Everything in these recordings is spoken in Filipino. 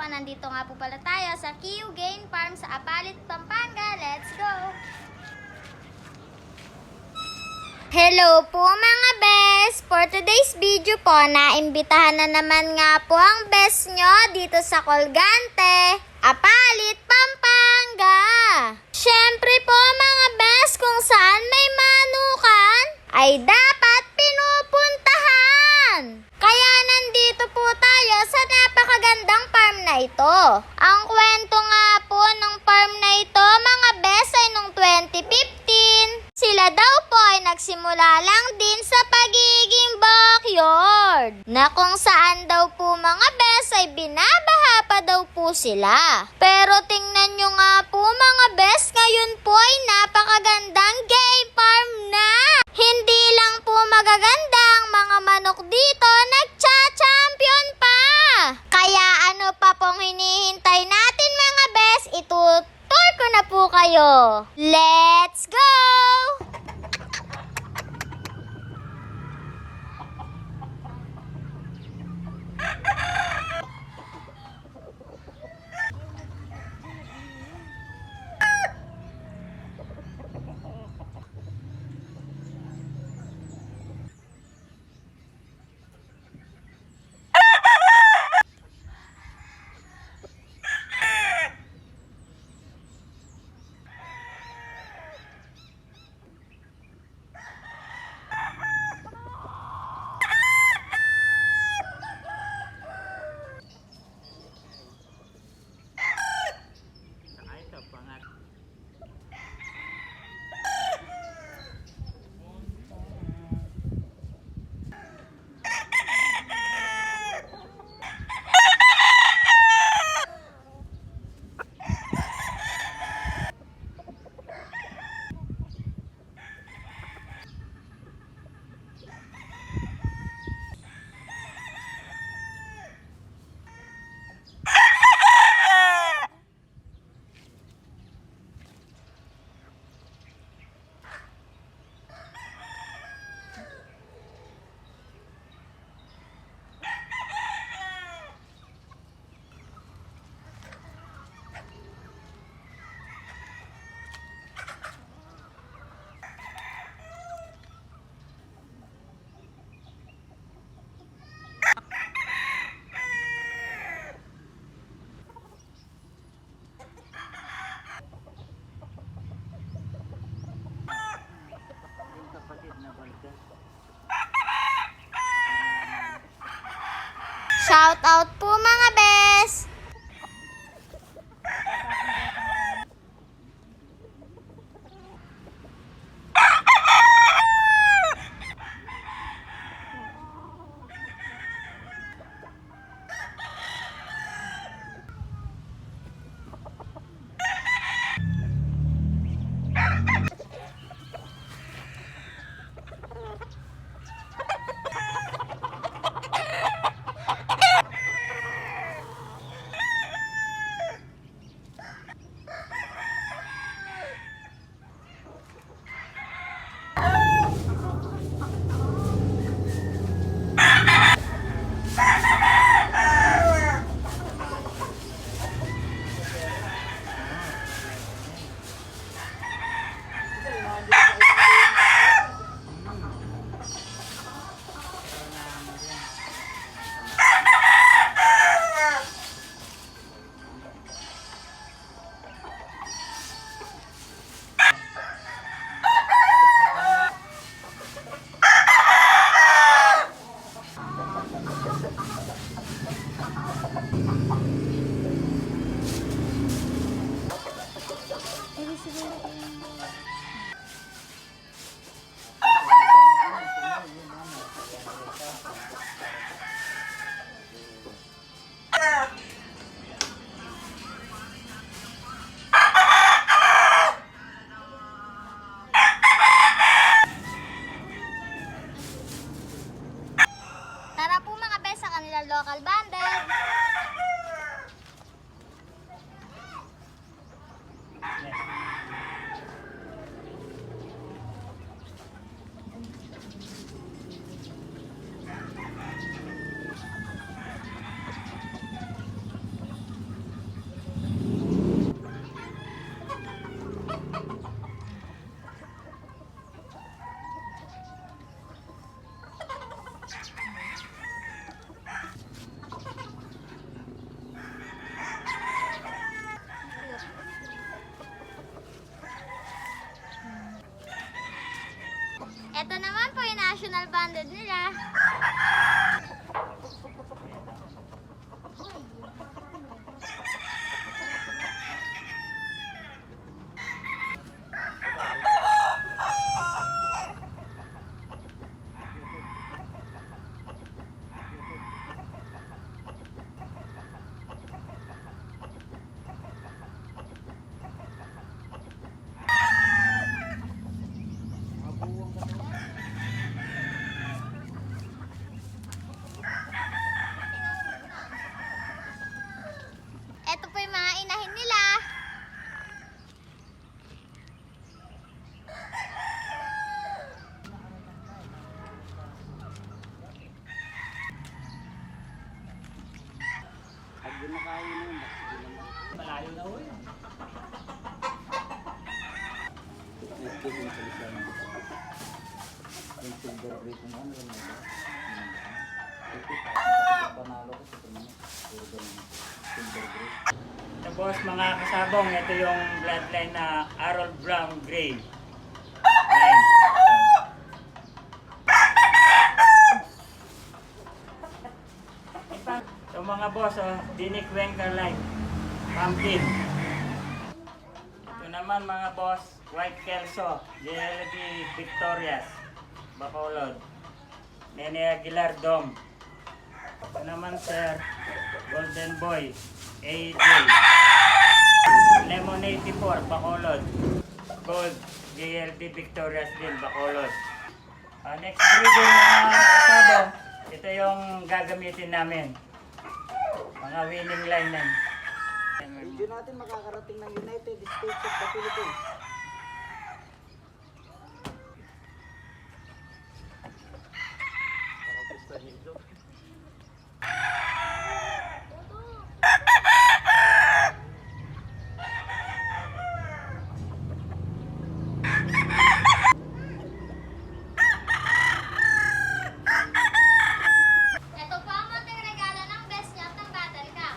nandito nga po pala tayo sa Q Gain Farm sa Apalit, Pampanga. Let's go! Hello po mga bes! For today's video po, naimbitahan na naman nga po ang bes nyo dito sa Colgante, Apalit, Pampanga. Syempre po mga bes, kung saan may manukan, ay dapat pinupuntahan. Kaya nandito po tayo sa napakagandang farm na ito. Ang kwento nga po ng farm na ito mga bes ay nung 2015. Sila daw po ay nagsimula lang din sa pagiging backyard, na kung saan daw po mga bes ay binabaha pa daw po sila. Pero tingnan nyo nga po mga bes, ngayon po ay napakagandang game farm na. Hindi lang po magaganda ang mga manok dito, nagcha-champion pa. Kaya ano pa pong hinihintay natin mga bes, itutur ko na po kayo. Let's go! Shout out po mga bes! Tara po mga bes sa kanilang local bundle. national banded nila. Ito po yung mga inahin nila. Pag yun nakain na yun, malayo na ho yun. Nagtigil sa lisan. Yung silver grade kung ano yun. Panalo ko sa tumino. Puro ganun. Silver grade. Tapos mga kasabong, ito yung bloodline na Harold Brown Gray. Line. So mga boss, Dinik Wenker Line. Pumpkin. Ito naman mga boss, White Kelso, JLB Victorias, Bacolod. Nene Aguilar Dom. Ito naman sir, Golden Boy, AJ. Lemon 84, Bacolod. Gold, JLB Victorias din, Bacolod. Next breeder mga kasabong, ito yung gagamitin namin. Mga winning line na. Hindi natin makakarating ng United States of the Philippines. Ito po ang munting regalo ng best niya at ng battle ka.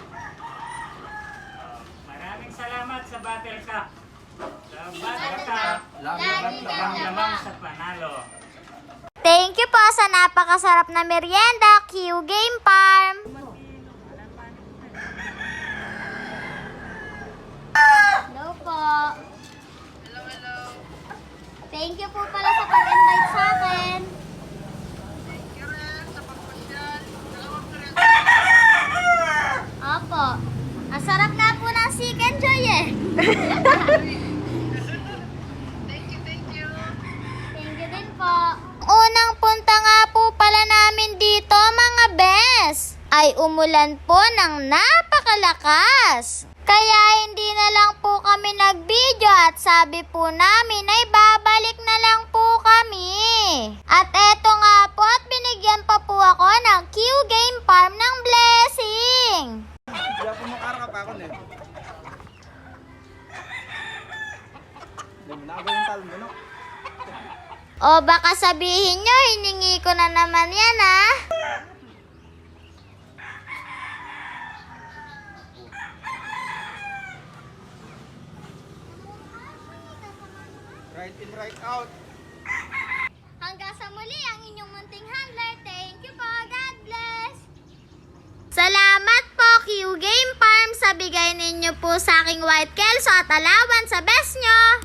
Maraming salamat sa Battle Cup. Sa Battle Cup, Lagi kang lamang sa panalo. Thank you po sa napakasarap na merienda, Q Game Farm. Hello po. Hello. Thank you po pala sa pag-invite sa akin. Opo. Ang sarap na po ng chicken joy eh. Thank you din po. Unang punta nga po pala namin dito mga bes, ay umulan po ng napakalakas. Kaya hindi na lang po kami nag-video at sabi po namin ay babalik na lang po kami. At eto nga po at binigyan pa po ako ng Q Game Farm ng blessing. Hindi ako makaraka pa ako eh. Nago yung talon, no? O baka sabihin nyo, hiningi ko na naman yan ah. Right in, right out. Hanggang sa muli ang inyong munting handler. Thank you po. God bless. Salamat po Q Game Farm sa bigay ninyo po sa aking White Kelso at alawan sa best nyo.